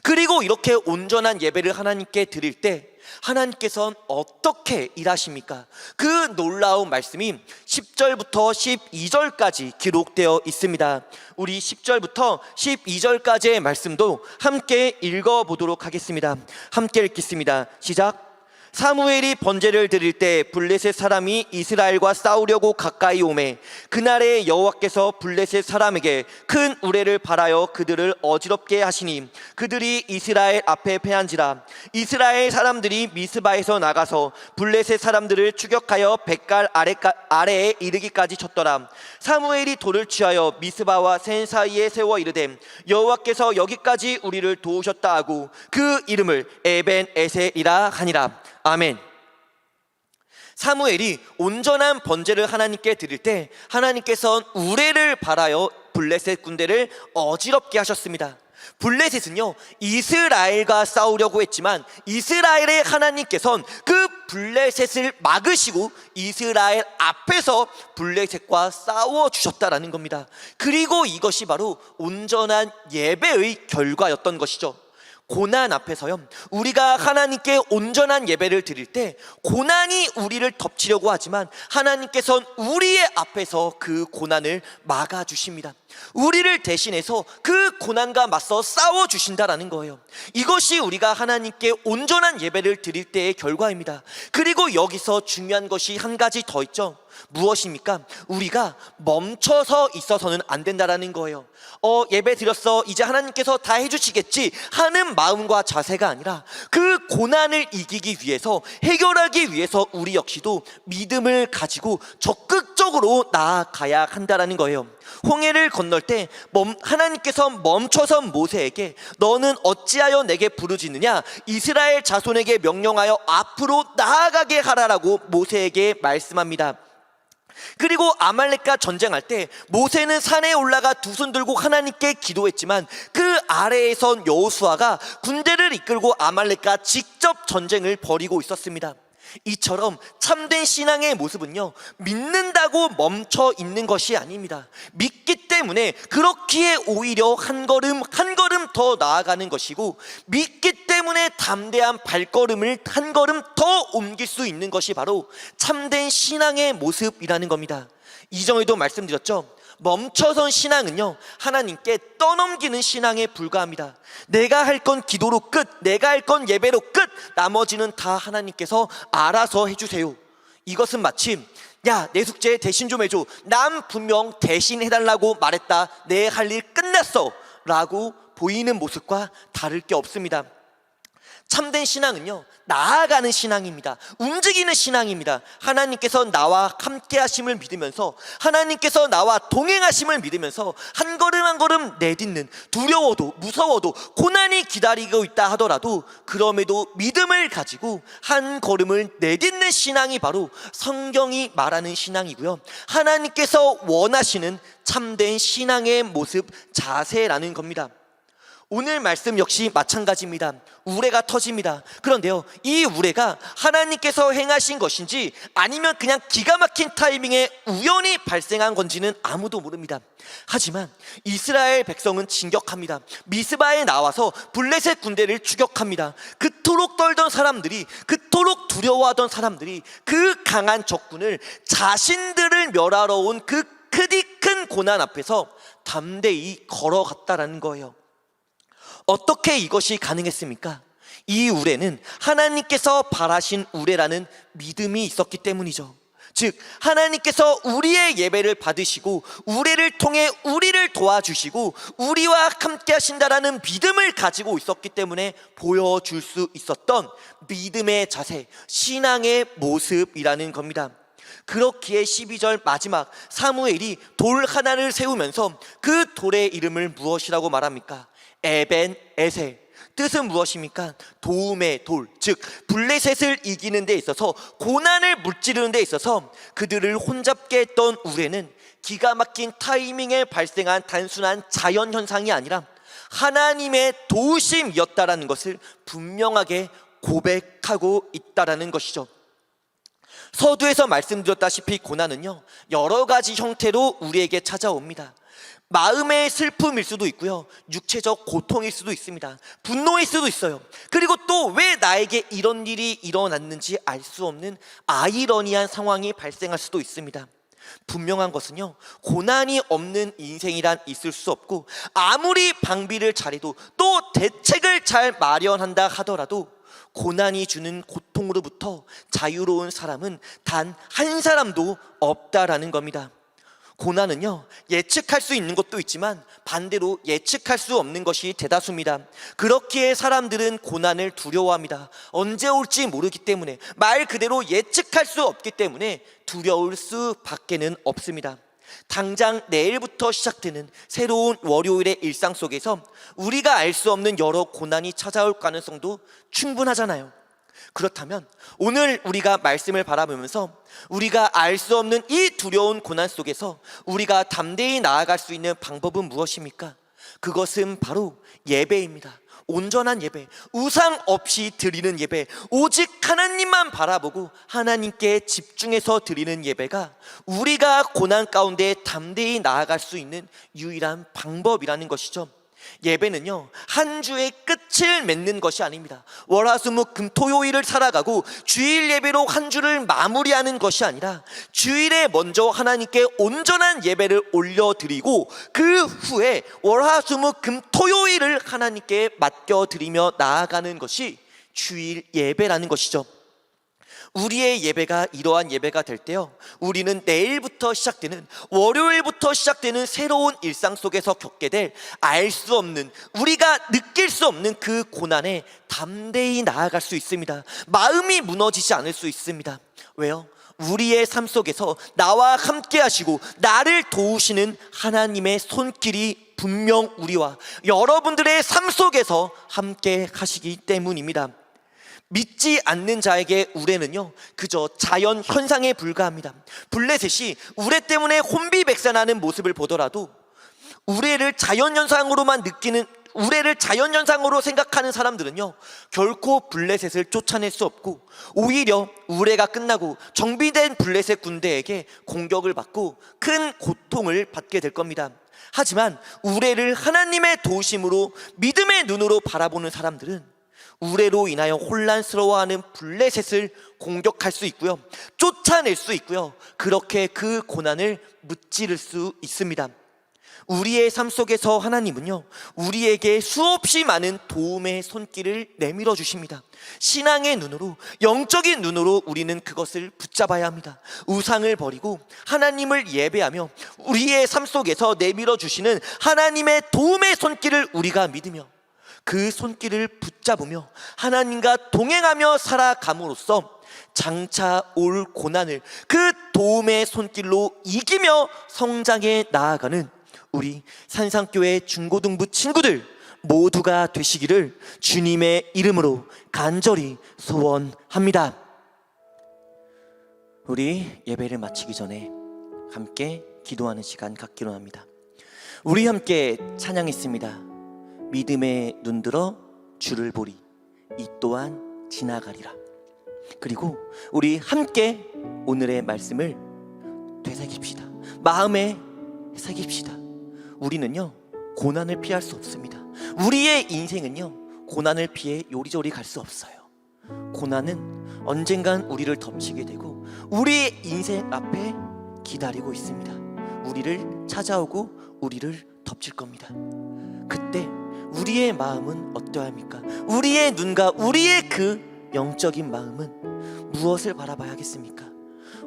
그리고 이렇게 온전한 예배를 하나님께 드릴 때 하나님께서는 어떻게 일하십니까? 그 놀라운 말씀이 10절부터 12절까지 기록되어 있습니다. 우리 10절부터 12절까지의 말씀도 함께 읽어보도록 하겠습니다. 함께 읽겠습니다. 시작. 사무엘이 번제를 드릴 때 블레셋 사람이 이스라엘과 싸우려고 가까이 오매 그날에 여호와께서 블레셋 사람에게 큰 우레를 발하여 그들을 어지럽게 하시니 그들이 이스라엘 앞에 패한지라. 이스라엘 사람들이 미스바에서 나가서 블레셋 사람들을 추격하여 뱃갈 아래에 이르기까지 쳤더라. 사무엘이 돌을 취하여 미스바와 센 사이에 세워 이르되 여호와께서 여기까지 우리를 도우셨다 하고 그 이름을 에벤 에셀이라 하니라. 아멘. 사무엘이 온전한 번제를 하나님께 드릴 때 하나님께서는 우레를 발하여 블레셋 군대를 어지럽게 하셨습니다. 블레셋은요, 이스라엘과 싸우려고 했지만 이스라엘의 하나님께서는 그 블레셋을 막으시고 이스라엘 앞에서 블레셋과 싸워주셨다라는 겁니다. 그리고 이것이 바로 온전한 예배의 결과였던 것이죠. 고난 앞에서요, 우리가 하나님께 온전한 예배를 드릴 때 고난이 우리를 덮치려고 하지만 하나님께서는 우리의 앞에서 그 고난을 막아주십니다. 우리를 대신해서 그 고난과 맞서 싸워주신다라는 거예요. 이것이 우리가 하나님께 온전한 예배를 드릴 때의 결과입니다. 그리고 여기서 중요한 것이 한 가지 더 있죠. 무엇입니까? 우리가 멈춰서 있어서는 안 된다라는 거예요. 예배 드렸어, 이제 하나님께서 다 해주시겠지 하는 마음과 자세가 아니라 그 고난을 이기기 위해서, 해결하기 위해서 우리 역시도 믿음을 가지고 적극적으로 나아가야 한다라는 거예요. 홍해를 건널 때 하나님께서 멈춰서 모세에게 너는 어찌하여 내게 부르짖느냐, 이스라엘 자손에게 명령하여 앞으로 나아가게 하라라고 모세에게 말씀합니다. 그리고 아말렉과 전쟁할 때 모세는 산에 올라가 두 손 들고 하나님께 기도했지만 그 아래에선 여호수아가 군대를 이끌고 아말렉과 직접 전쟁을 벌이고 있었습니다. 이처럼 참된 신앙의 모습은요, 믿는다고 멈춰 있는 것이 아닙니다. 믿기 때문에 그렇기에 오히려 한 걸음 한 걸음 더 나아가는 것이고, 믿기 때문에 담대한 발걸음을 한 걸음 더 옮길 수 있는 것이 바로 참된 신앙의 모습이라는 겁니다. 이전에도 말씀드렸죠. 멈춰선 신앙은요, 하나님께 떠넘기는 신앙에 불과합니다. 내가 할 건 기도로 끝, 내가 할 건 예배로 끝, 나머지는 다 하나님께서 알아서 해주세요. 이것은 마침 야, 내 숙제 대신 좀 해줘, 난 분명 대신 해달라고 말했다, 내 할 일 끝났어 라고 보이는 모습과 다를 게 없습니다. 참된 신앙은요, 나아가는 신앙입니다. 움직이는 신앙입니다. 하나님께서 나와 함께 하심을 믿으면서, 하나님께서 나와 동행하심을 믿으면서 한 걸음 한 걸음 내딛는, 두려워도 무서워도 고난이 기다리고 있다 하더라도 그럼에도 믿음을 가지고 한 걸음을 내딛는 신앙이 바로 성경이 말하는 신앙이고요, 하나님께서 원하시는 참된 신앙의 모습, 자세라는 겁니다. 오늘 말씀 역시 마찬가지입니다. 우레가 터집니다. 그런데요, 이 우레가 하나님께서 행하신 것인지 아니면 그냥 기가 막힌 타이밍에 우연히 발생한 건지는 아무도 모릅니다. 하지만 이스라엘 백성은 진격합니다. 미스바에 나와서 블레셋 군대를 추격합니다. 그토록 떨던 사람들이, 그토록 두려워하던 사람들이 그 강한 적군을, 자신들을 멸하러 온 그 크디 큰 고난 앞에서 담대히 걸어갔다라는 거예요. 어떻게 이것이 가능했습니까? 이 우레는 하나님께서 바라신 우레라는 믿음이 있었기 때문이죠. 즉, 하나님께서 우리의 예배를 받으시고 우레를 통해 우리를 도와주시고 우리와 함께 하신다라는 믿음을 가지고 있었기 때문에 보여줄 수 있었던 믿음의 자세, 신앙의 모습이라는 겁니다. 그렇기에 12절 마지막 사무엘이 돌 하나를 세우면서 그 돌의 이름을 무엇이라고 말합니까? 에벤 에셀. 뜻은 무엇입니까? 도움의 돌, 즉 블레셋을 이기는 데 있어서, 고난을 무찌르는 데 있어서 그들을 혼잡게 했던 우레는 기가 막힌 타이밍에 발생한 단순한 자연현상이 아니라 하나님의 도우심이었다라는 것을 분명하게 고백하고 있다라는 것이죠. 서두에서 말씀드렸다시피 고난은요, 여러 가지 형태로 우리에게 찾아옵니다. 마음의 슬픔일 수도 있고요, 육체적 고통일 수도 있습니다. 분노일 수도 있어요. 그리고 또 왜 나에게 이런 일이 일어났는지 알 수 없는 아이러니한 상황이 발생할 수도 있습니다. 분명한 것은요, 고난이 없는 인생이란 있을 수 없고, 아무리 방비를 잘해도 또 대책을 잘 마련한다 하더라도 고난이 주는 고통으로부터 자유로운 사람은 단 한 사람도 없다라는 겁니다. 고난은요, 예측할 수 있는 것도 있지만 반대로 예측할 수 없는 것이 대다수입니다. 그렇기에 사람들은 고난을 두려워합니다. 언제 올지 모르기 때문에, 말 그대로 예측할 수 없기 때문에 두려울 수밖에는 없습니다. 당장 내일부터 시작되는 새로운 월요일의 일상 속에서 우리가 알 수 없는 여러 고난이 찾아올 가능성도 충분하잖아요. 그렇다면 오늘 우리가 말씀을 바라보면서 우리가 알 수 없는 이 두려운 고난 속에서 우리가 담대히 나아갈 수 있는 방법은 무엇입니까? 그것은 바로 예배입니다. 온전한 예배, 우상 없이 드리는 예배, 오직 하나님만 바라보고 하나님께 집중해서 드리는 예배가 우리가 고난 가운데 담대히 나아갈 수 있는 유일한 방법이라는 것이죠. 예배는요, 한 주의 끝을 맺는 것이 아닙니다. 월화수목금토요일을 살아가고 주일 예배로 한 주를 마무리하는 것이 아니라 주일에 먼저 하나님께 온전한 예배를 올려드리고 그 후에 월화수목금토요일을 하나님께 맡겨드리며 나아가는 것이 주일 예배라는 것이죠. 우리의 예배가 이러한 예배가 될 때요, 우리는 내일부터 시작되는, 월요일부터 시작되는 새로운 일상 속에서 겪게 될 알 수 없는, 우리가 느낄 수 없는 그 고난에 담대히 나아갈 수 있습니다. 마음이 무너지지 않을 수 있습니다. 왜요? 우리의 삶 속에서 나와 함께 하시고 나를 도우시는 하나님의 손길이 분명 우리와 여러분들의 삶 속에서 함께 하시기 때문입니다. 믿지 않는 자에게 우레는요, 그저 자연 현상에 불과합니다. 블레셋이 우레 때문에 혼비백산하는 모습을 보더라도 우레를 자연 현상으로만 느끼는, 우레를 자연 현상으로 생각하는 사람들은요, 결코 블레셋을 쫓아낼 수 없고 오히려 우레가 끝나고 정비된 블레셋 군대에게 공격을 받고 큰 고통을 받게 될 겁니다. 하지만 우레를 하나님의 도우심으로 믿음의 눈으로 바라보는 사람들은 우레로 인하여 혼란스러워하는 블레셋을 공격할 수 있고요, 쫓아낼 수 있고요, 그렇게 그 고난을 무찌를 수 있습니다. 우리의 삶 속에서 하나님은요, 우리에게 수없이 많은 도움의 손길을 내밀어 주십니다. 신앙의 눈으로, 영적인 눈으로 우리는 그것을 붙잡아야 합니다. 우상을 버리고 하나님을 예배하며 우리의 삶 속에서 내밀어 주시는 하나님의 도움의 손길을 우리가 믿으며 그 손길을 붙잡으며 하나님과 동행하며 살아감으로써 장차 올 고난을 그 도움의 손길로 이기며 성장해 나아가는 우리 산상교회 중고등부 친구들 모두가 되시기를 주님의 이름으로 간절히 소원합니다. 우리 예배를 마치기 전에 함께 기도하는 시간 갖기로 합니다. 우리 함께 찬양했습니다. 믿음에 눈들어 주를 보리 이 또한 지나가리라. 그리고 우리 함께 오늘의 말씀을 되새깁시다. 마음에 새깁시다. 우리는요 고난을 피할 수 없습니다. 우리의 인생은요 고난을 피해 요리조리 갈 수 없어요. 고난은 언젠간 우리를 덮치게 되고 우리의 인생 앞에 기다리고 있습니다. 우리를 찾아오고 우리를 덮칠 겁니다. 그때 우리의 마음은 어떠합니까? 우리의 눈과 우리의 그 영적인 마음은 무엇을 바라봐야겠습니까?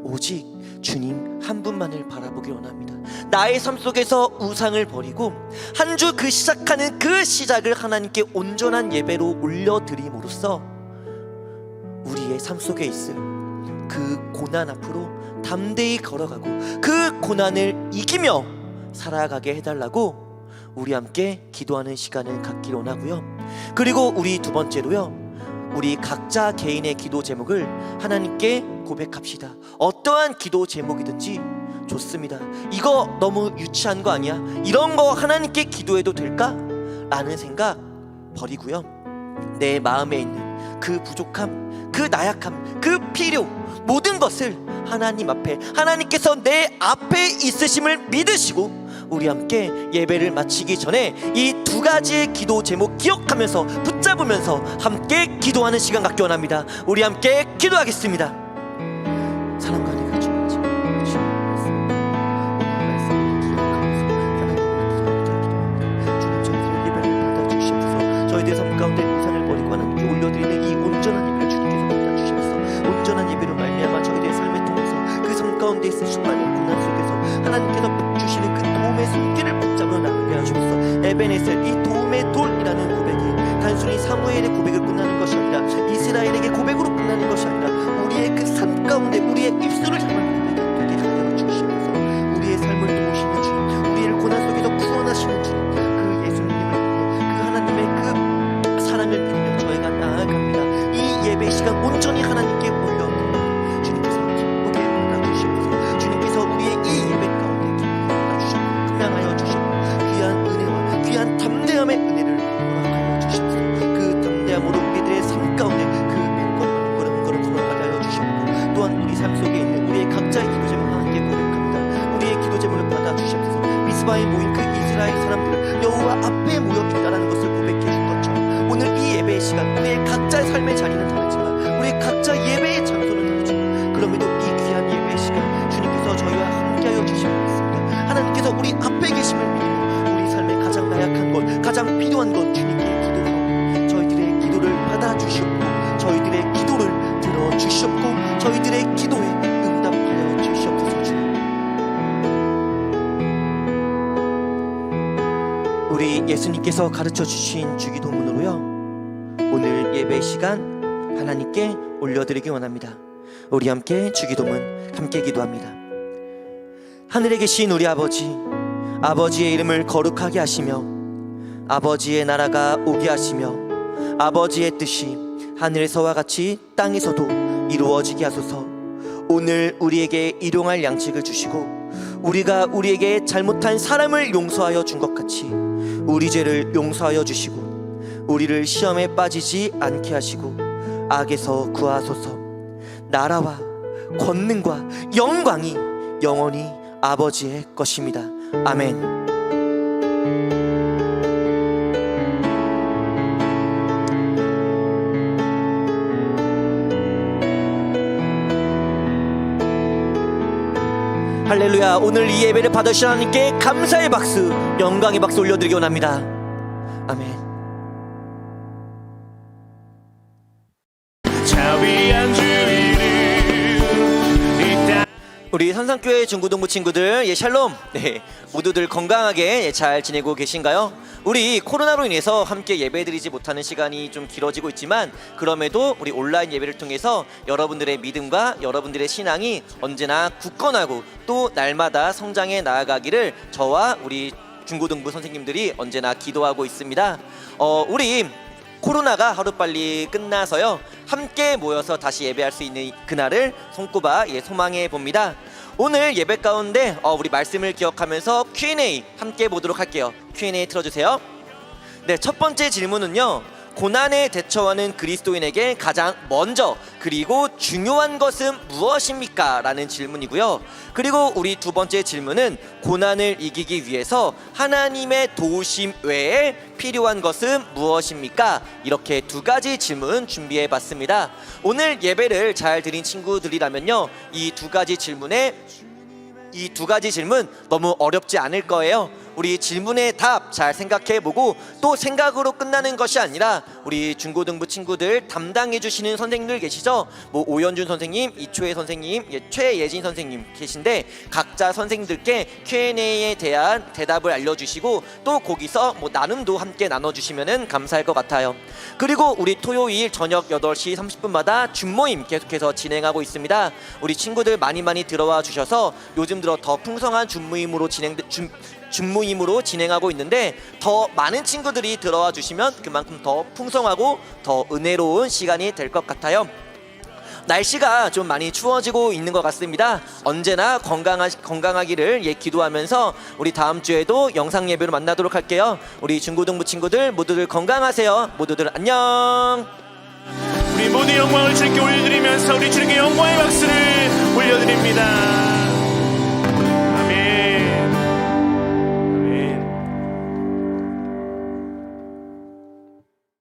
오직 주님 한 분만을 바라보기 원합니다. 나의 삶 속에서 우상을 버리고 한 주 그 시작하는 그 시작을 하나님께 온전한 예배로 올려드림으로써 우리의 삶 속에 있을 그 고난 앞으로 담대히 걸어가고 그 고난을 이기며 살아가게 해달라고 우리 함께 기도하는 시간을 갖기를 원하고요. 그리고 우리 두 번째로요, 우리 각자 개인의 기도 제목을 하나님께 고백합시다. 어떠한 기도 제목이든지 좋습니다. 이거 너무 유치한 거 아니야? 이런 거 하나님께 기도해도 될까? 라는 생각 버리고요, 내 마음에 있는 그 부족함, 그 나약함, 그 필요, 모든 것을 하나님 앞에, 하나님께서 내 앞에 있으심을 믿으시고 우리 함께 예배를 마치기 전에 이 두 가지의 기도 제목 기억하면서 붙잡으면서 함께 기도하는 시간 갖기 원합니다. 우리 함께 기도하겠습니다. 사랑과 은혜가 주님 저희들의 예배를 받아주시면서 저희들의 삶 가운데 우상을 버리고 하나님께 올려드리는 이 온전한 예배를 주님께서 받아주시면서 온전한 예배로 말미암아 저희들의 삶을 통해서 그 삶 가운데 있을 수많은 고난 속에서 하나님께서 주시는 그 도움의 손길을 붙잡아 나가게 하시면서 에베네셀, 이 도움의 돌이라는 고백이 단순히 사무엘의 고백을 끝나는 것이 아니라 이스라엘에게 고백으로 끝나는 것이 아니라 우리의 그 삶 가운데 우리의 입술을 향한 고백이 되게 하여 주시면서 우리의 삶을 도우시는 주님, 우리를 고난 속에서 구원하시는 주님, 그 예수님을 믿고 그 하나님의 그 사랑을 믿으며 저희가 나아갑니다. 이 예배 시간 온전히 하나님께 올려드립니다. 주님께서 기쁘게 받아주시면서 주님께서 우리의 이 예배 가운데 기쁘게 받아주시고 평양하여 주시고 귀한 은혜와 귀한 담대함의 은혜를 허락하여 주시면서 그 담대함으로 우리들의 삶 가운데 그 한 걸음 걸어가게 하여 주시고 또한 우리 삶 속에 있는 우리의 각자의 기도 제목을 함께 고백합니다. 우리의 기도 제목을 받아주시면서 미스바에 모인 그 이스라엘 사람들 여호와 앞에 모여 있다라는 것을 고백해 준 것처럼 오늘 이 예배의 시간 우리의 각자의 삶의 자리는 다르지만 우리의 각자 예배의 장소는 다르지만 그럼에도 이 귀한 예배의 시간 주님께서 저희와 함께하여 주시고 있습니다. 하나님께서 우리 앞에 계심을 믿으며 우리 삶의 가장 나약한 것, 가장 필요한 것 주님께 기도하고 저희들의 기도를 받아주시옵고 저희들의 기도를 들어주시옵고 저희들의 기도에 응답하여 주시옵소서. 주님, 우리 예수님께서 가르쳐 주신 주기도문으로요 오늘 예배 시간 하나님께 올려드리기 원합니다. 우리 함께 주기도문 함께 기도합니다. 하늘에 계신 우리 아버지, 아버지의 이름을 거룩하게 하시며 아버지의 나라가 오게 하시며 아버지의 뜻이 하늘에서와 같이 땅에서도 이루어지게 하소서. 오늘 우리에게 일용할 양식을 주시고 우리가 우리에게 잘못한 사람을 용서하여 준 것 같이 우리 죄를 용서하여 주시고 우리를 시험에 빠지지 않게 하시고 악에서 구하소서. 나라와 권능과 영광이 영원히 아버지의 것입니다. 아멘. 할렐루야. 오늘 이 예배를 받으신 하나님께 감사의 박수, 영광의 박수 올려드리기 원합니다. 아멘. 우리 선산교회 중고등부 친구들 샬롬. 모두들 건강하게 잘 지내고 계신가요? 우리 코로나로 인해서 함께 예배드리지 못하는 시간이 좀 길어지고 있지만 그럼에도 우리 온라인 예배를 통해서 여러분들의 믿음과 여러분들의 신앙이 언제나 굳건하고 또 날마다 성장해 나아가기를 저와 우리 중고등부 선생님들이 언제나 기도하고 있습니다. 우리 코로나가 하루빨리 끝나서요 함께 모여서 다시 예배할 수 있는 그날을 손꼽아 소망해 봅니다. 오늘 예배 가운데 우리 말씀을 기억하면서 Q&A 함께 보도록 할게요. Q&A 틀어주세요. 네, 첫 번째 질문은요. 고난에 대처하는 그리스도인에게 가장 먼저 그리고 중요한 것은 무엇입니까? 라는 질문이고요. 그리고 우리 두 번째 질문은 고난을 이기기 위해서 하나님의 도우심 외에 필요한 것은 무엇입니까? 이렇게 두 가지 질문 준비해 봤습니다. 오늘 예배를 잘 드린 친구들이라면요. 이 두 가지 질문 너무 어렵지 않을 거예요. 우리 질문의 답 잘 생각해보고 또 생각으로 끝나는 것이 아니라 우리 중고등부 친구들 담당해 주시는 선생님들 계시죠? 뭐 오연준 선생님, 이초혜 선생님, 최예진 선생님 계신데 각자 선생님들께 Q&A에 대한 대답을 알려주시고 또 거기서 뭐 나눔도 함께 나눠주시면 감사할 것 같아요. 그리고 우리 토요일 저녁 8시 30분마다 줌모임 계속해서 진행하고 있습니다. 우리 친구들 많이 들어와 주셔서 요즘 들어 더 풍성한 줌모임으로 진행하고 있는데 더 많은 친구들이 들어와 주시면 그만큼 더 풍성하고 더 은혜로운 시간이 될 것 같아요. 날씨가 좀 많이 추워지고 있는 것 같습니다. 언제나 건강하기를 기도하면서 우리 다음 주에도 영상 예배로 만나도록 할게요. 우리 중고등부 친구들 모두들 건강하세요. 모두들 안녕. 우리 모두 영광을 주님께 올려드리면서 우리 주님께 영광의 박수를 올려드립니다.